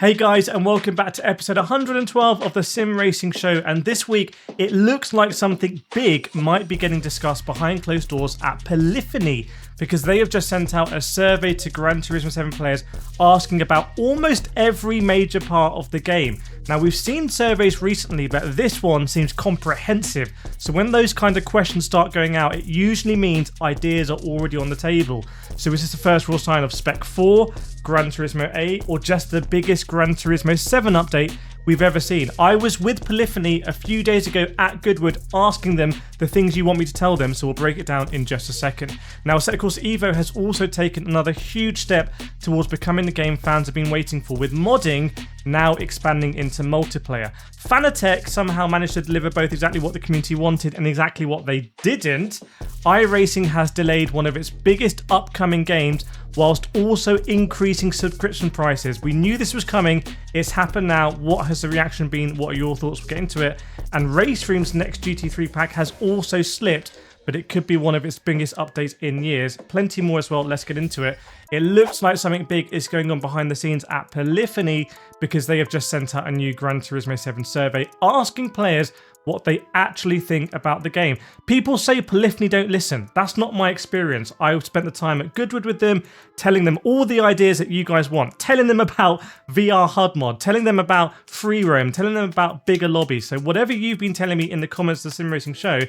Hey guys, and welcome back to episode 112 of the Sim Racing Show. And this week, it looks like something big might be getting discussed behind closed doors at Polyphony, because they have just sent out a survey to Gran Turismo 7 players asking about almost every major part of the game. Now, we've seen surveys recently, but this one seems comprehensive. So when those kind of questions start going out, it usually means ideas are already on the table. So is this the first real sign of Spec 4, Gran Turismo 8, or just the biggest Gran Turismo 7 update we've ever seen? I was with Polyphony a few days ago at Goodwood asking them the things you want me to tell them, so we'll break it down in just a second. Now, Assetto Corsa EVO has also taken another huge step towards becoming the game fans have been waiting for, with modding now expanding into multiplayer. Fanatec somehow managed to deliver both exactly what the community wanted and exactly what they didn't. iRacing has delayed one of its biggest upcoming games whilst also increasing subscription prices. We knew this was coming, it's happened now. What has the reaction been? What are your thoughts? We'll get into it. And RaceRoom's next GT3 pack has also slipped, but it could be one of its biggest updates in years. Plenty more as well, let's get into it. It looks like something big is going on behind the scenes at Polyphony, because they have just sent out a new Gran Turismo 7 survey asking players what they actually think about the game. People say Polyphony don't listen. That's not my experience. I spent the time at Goodwood with them, telling them all the ideas that you guys want, telling them about VR HUD mod, telling them about free roam, telling them about bigger lobbies. So whatever you've been telling me in the comments of the Sim Racing Show,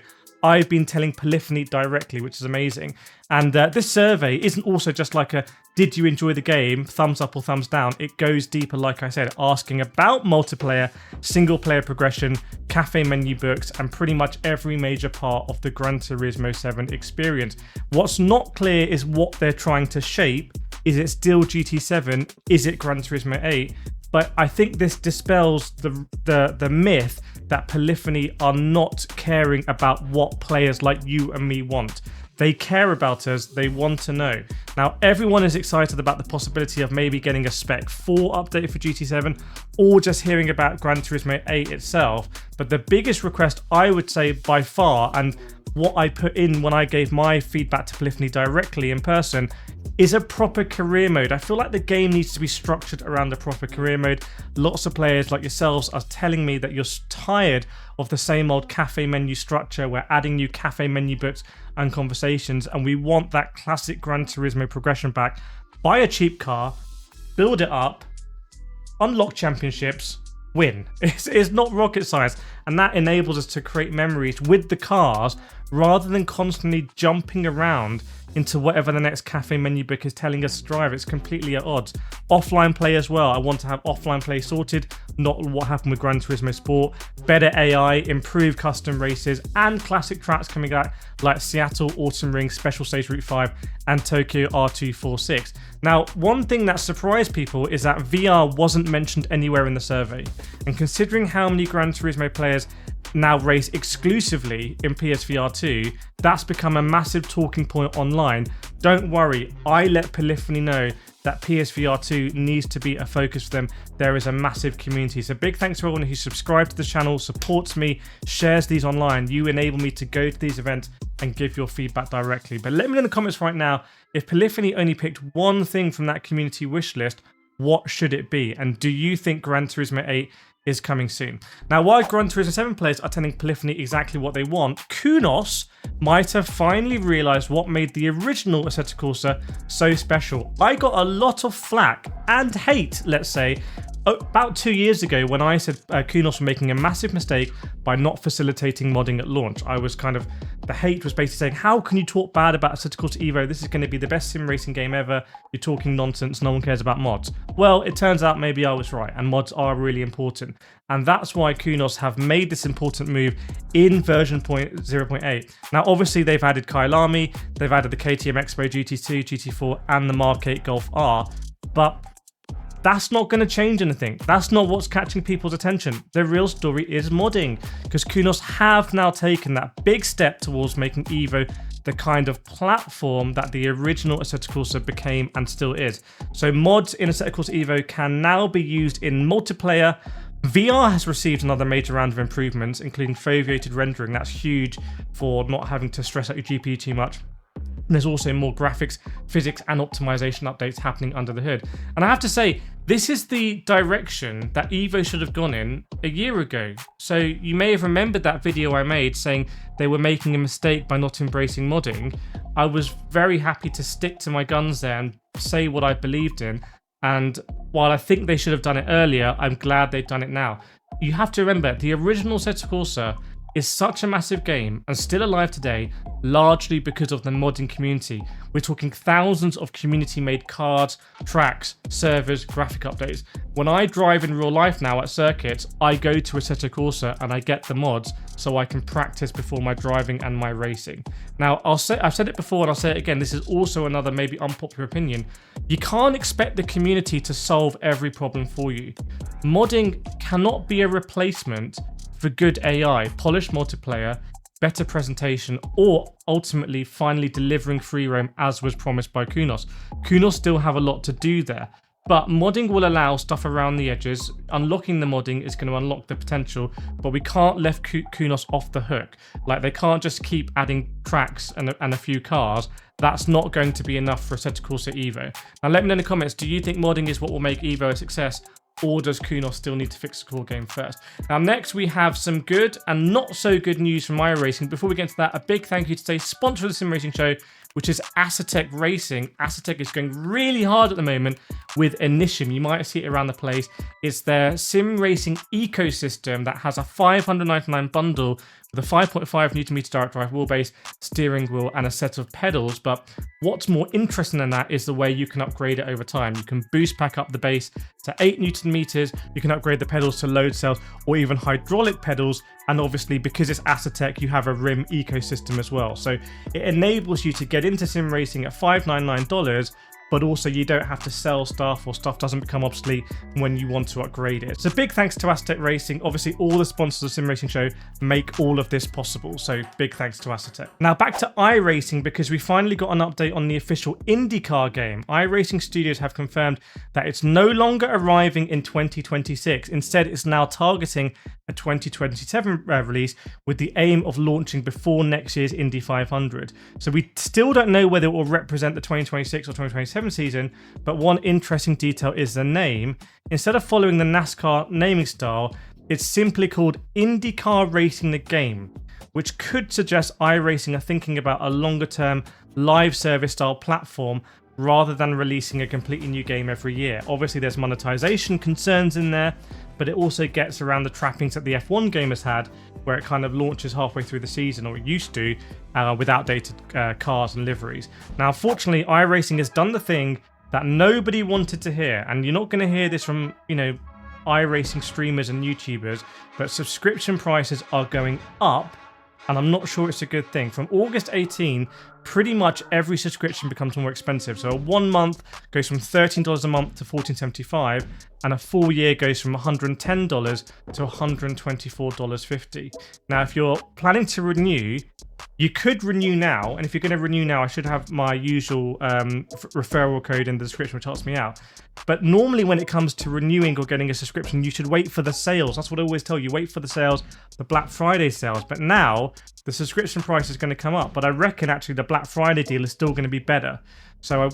I've been telling Polyphony directly, which is amazing. And this survey isn't also just like a, did you enjoy the game, thumbs up or thumbs down? It goes deeper, like I said, asking about multiplayer, single player progression, cafe menu books, and pretty much every major part of the Gran Turismo 7 experience. What's not clear is what they're trying to shape. Is it still GT7? Is it Gran Turismo 8? But I think this dispels the myth that Polyphony are not caring about what players like you and me want. They care about us, they want to know. Now, everyone is excited about the possibility of maybe getting a Spec 4 update for GT7, or just hearing about Gran Turismo 8 itself. But the biggest request, I would say by far, and what I put in when I gave my feedback to Polyphony directly in person, is a proper career mode. I feel like the game needs to be structured around a proper career mode. Lots of players like yourselves are telling me that you're tired of the same old cafe menu structure. We're adding new cafe menu books and conversations, and we want that classic Gran Turismo progression back. Buy a cheap car, build it up, unlock championships, win. It's not rocket science, and that enables us to create memories with the cars rather than constantly jumping around into whatever the next cafe menu book is telling us to drive. It's completely at odds. Offline play as well. I want to have offline play sorted, not what happened with Gran Turismo Sport. Better AI, improved custom races, and classic tracks coming out like Seattle, Autumn Ring, Special Stage Route 5, and Tokyo R246. Now, one thing that surprised people is that VR wasn't mentioned anywhere in the survey. And considering how many Gran Turismo players now race exclusively in PSVR 2, that's become a massive talking point online. Don't worry, I let Polyphony know that PSVR 2 needs to be a focus for them. There is a massive community. So big thanks to everyone who subscribed to the channel, supports me, shares these online. You enable me to go to these events and give your feedback directly. But let me know in the comments right now, if Polyphony only picked one thing from that community wish list, what should it be? And do you think Gran Turismo 8 is coming soon? Now, while Gran Turismo 7 players are telling Polyphony exactly what they want, Kunos might have finally realised what made the original Assetto Corsa so special. I got a lot of flack and hate, let's say, about 2 years ago when I said Kunos were making a massive mistake by not facilitating modding at launch. I was the hate was basically saying, how can you talk bad about Assetto Corsa EVO? This is going to be the best sim racing game ever. You're talking nonsense. No one cares about mods. Well, it turns out maybe I was right, and mods are really important. And that's why Kunos have made this important move in version 0.8. Now, obviously, they've added Kyalami, they've added the KTM Expo GT2, GT4, and the Mark 8 Golf R, but that's not going to change anything. That's not what's catching people's attention. The real story is modding, because Kunos have now taken that big step towards making EVO the kind of platform that the original Assetto Corsa became and still is. So mods in Assetto Corsa EVO can now be used in multiplayer. VR has received another major round of improvements, including foveated rendering. That's huge for not having to stress out your GPU too much. There's also more graphics, physics, and optimization updates happening under the hood. And I have to say, this is the direction that EVO should have gone in a year ago. So you may have remembered that video I made saying they were making a mistake by not embracing modding. I was very happy to stick to my guns there and say what I believed in. And while I think they should have done it earlier, I'm glad they've done it now. You have to remember, the original Assetto Corsa is such a massive game and still alive today, largely because of the modding community. We're talking thousands of community-made cards, tracks, servers, graphic updates. When I drive in real life now at circuits, I go to Assetto Corsa and I get the mods so I can practice before my driving and my racing. Now, I've said it before and I'll say it again, this is also another maybe unpopular opinion. You can't expect the community to solve every problem for you. Modding cannot be a replacement for good AI, polished multiplayer, better presentation, or ultimately finally delivering free roam as was promised by Kunos. Kunos still have a lot to do there, but modding will allow stuff around the edges. Unlocking the modding is going to unlock the potential, but we can't let Kunos off the hook. Like, they can't just keep adding tracks and a few cars. That's not going to be enough for Assetto Corsa EVO. Now let me know in the comments, do you think modding is what will make EVO a success? Or does Kunos still need to fix the core game first? Now, next we have some good and not so good news from iRacing. Before we get into that, a big thank you to today's sponsor of the Sim Racing Show, which is Asetek Racing. Asetek is going really hard at the moment with Initium. You might see it around the place. It's their sim racing ecosystem that has a $599 bundle with a 5.5 Nm direct drive wheelbase, steering wheel, and a set of pedals. But what's more interesting than that is the way you can upgrade it over time. You can boost back up the base to 8 Nm, you can upgrade the pedals to load cells or even hydraulic pedals, and obviously because it's Assetec, you have a rim ecosystem as well. So it enables you to get into sim racing at $599, but also you don't have to sell stuff, or stuff doesn't become obsolete when you want to upgrade it. So big thanks to Asetek Racing. Obviously all the sponsors of Sim Racing Show make all of this possible, so big thanks to Asetek. Now back to iRacing, because we finally got an update on the official IndyCar game. iRacing Studios have confirmed that it's no longer arriving in 2026. Instead, it's now targeting a 2027 release with the aim of launching before next year's Indy 500. So we still don't know whether it will represent the 2026 or 2027 season, but one interesting detail is the name. Instead of following the NASCAR naming style, it's simply called IndyCar Racing the Game, which could suggest iRacing are thinking about a longer term live service style platform rather than releasing a completely new game every year. Obviously there's monetization concerns in there, but it also gets around the trappings that the F1 game has had, where it kind of launches halfway through the season, or it used to, with outdated cars and liveries. Now, fortunately, iRacing has done the thing that nobody wanted to hear, and you're not going to hear this from, iRacing streamers and YouTubers, but subscription prices are going up, and I'm not sure it's a good thing. From August 18, pretty much every subscription becomes more expensive. So a 1 month goes from $13 a month to $14.75, and a full year goes from $110 to $124.50. Now, if you're planning to renew, you could renew now, and if you're going to renew now, I should have my usual referral code in the description, which helps me out. But normally when it comes to renewing or getting a subscription, you should wait for the sales. That's what I always tell you, wait for the sales, the Black Friday sales. But now the subscription price is going to come up, but I reckon actually the Black Friday deal is still going to be better. So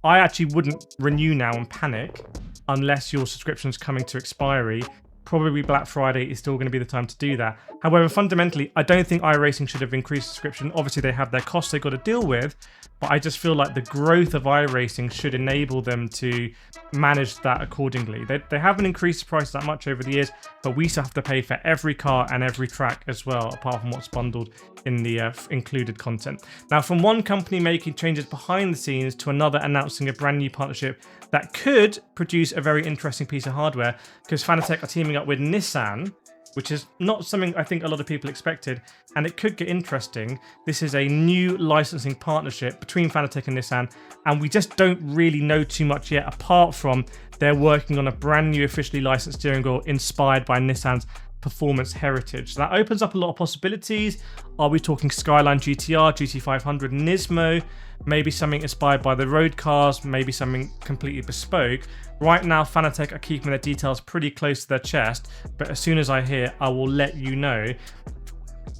I actually wouldn't renew now and panic unless your subscription's coming to expiry. Probably Black Friday is still going to be the time to do that. However, fundamentally, I don't think iRacing should have increased subscription. Obviously, they have their costs they've got to deal with, but I just feel like the growth of iRacing should enable them to manage that accordingly. They haven't increased the price that much over the years, but we still have to pay for every car and every track as well, apart from what's bundled in the included content. Now, from one company making changes behind the scenes to another announcing a brand new partnership that could produce a very interesting piece of hardware, because Fanatec are teaming up with Nissan, which is not something I think a lot of people expected, and it could get interesting. This is a new licensing partnership between Fanatec and Nissan, and we just don't really know too much yet, apart from they're working on a brand new officially licensed steering wheel inspired by Nissan's performance heritage. So that opens up a lot of possibilities. Are we talking Skyline GTR, GT500, Nismo, maybe something inspired by the road cars, maybe something completely bespoke? Right now, Fanatec are keeping their details pretty close to their chest, but as soon as I hear, I will let you know.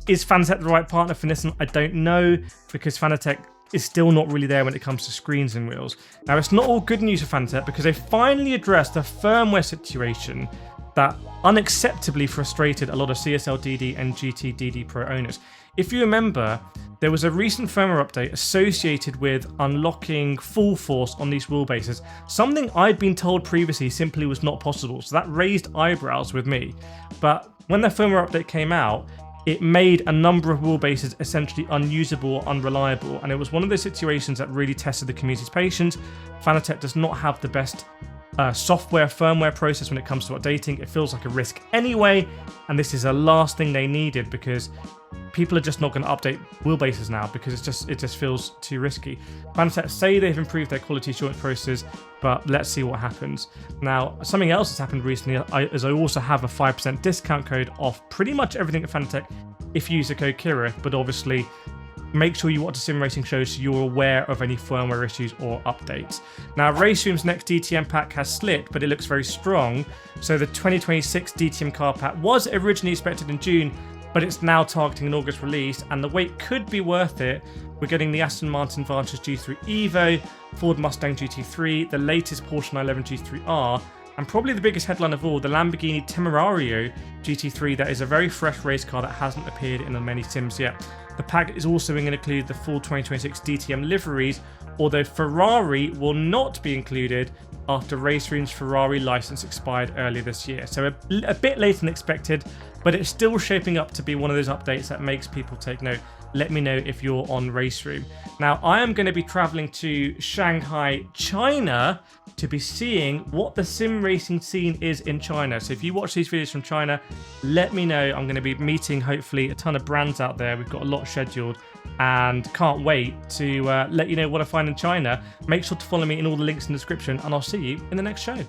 Is Fanatec the right partner for Nissan? I don't know, because Fanatec is still not really there when it comes to screens and wheels. Now, it's not all good news for Fanatec because they finally addressed the firmware situation that unacceptably frustrated a lot of CSL.DD and GT.DD Pro owners. If you remember, there was a recent firmware update associated with unlocking FullForce on these wheelbases, something I'd been told previously simply was not possible, so that raised eyebrows with me. But when the firmware update came out, it made a number of wheelbases essentially unusable or unreliable, and it was one of those situations that really tested the community's patience. Fanatec does not have the best software firmware process when it comes to updating. It feels like a risk anyway, and this is the last thing they needed because people are just not going to update wheelbases now because it just feels too risky. Fanatec say they've improved their quality assurance process, but let's see what happens. Now, something else that's happened recently is I also have a 5% discount code off pretty much everything at Fanatec if you use the code Kireth, but obviously make sure you watch the sim racing show so you're aware of any firmware issues or updates. Now, RaceRoom's next DTM pack has slipped, but it looks very strong. So the 2026 DTM car pack was originally expected in June, but it's now targeting an August release, and the wait could be worth it. We're getting the Aston Martin Vantage G3 Evo, Ford Mustang GT3, the latest Porsche 911 GT3R, and probably the biggest headline of all, the Lamborghini Temerario GT3 that is a very fresh race car that hasn't appeared in many sims yet. The pack is also going to include the full 2026 DTM liveries, although Ferrari will not be included after RaceRoom's Ferrari license expired earlier this year. So a bit later than expected, but it's still shaping up to be one of those updates that makes people take note. Let me know if you're on RaceRoom. Now, I am going to be traveling to Shanghai, China, to be seeing what the sim racing scene is in China. So if you watch these videos from China, let me know. I'm going to be meeting, hopefully, a ton of brands out there. We've got a lot scheduled and can't wait to let you know what I find in China. Make sure to follow me in all the links in the description, and I'll see you in the next show.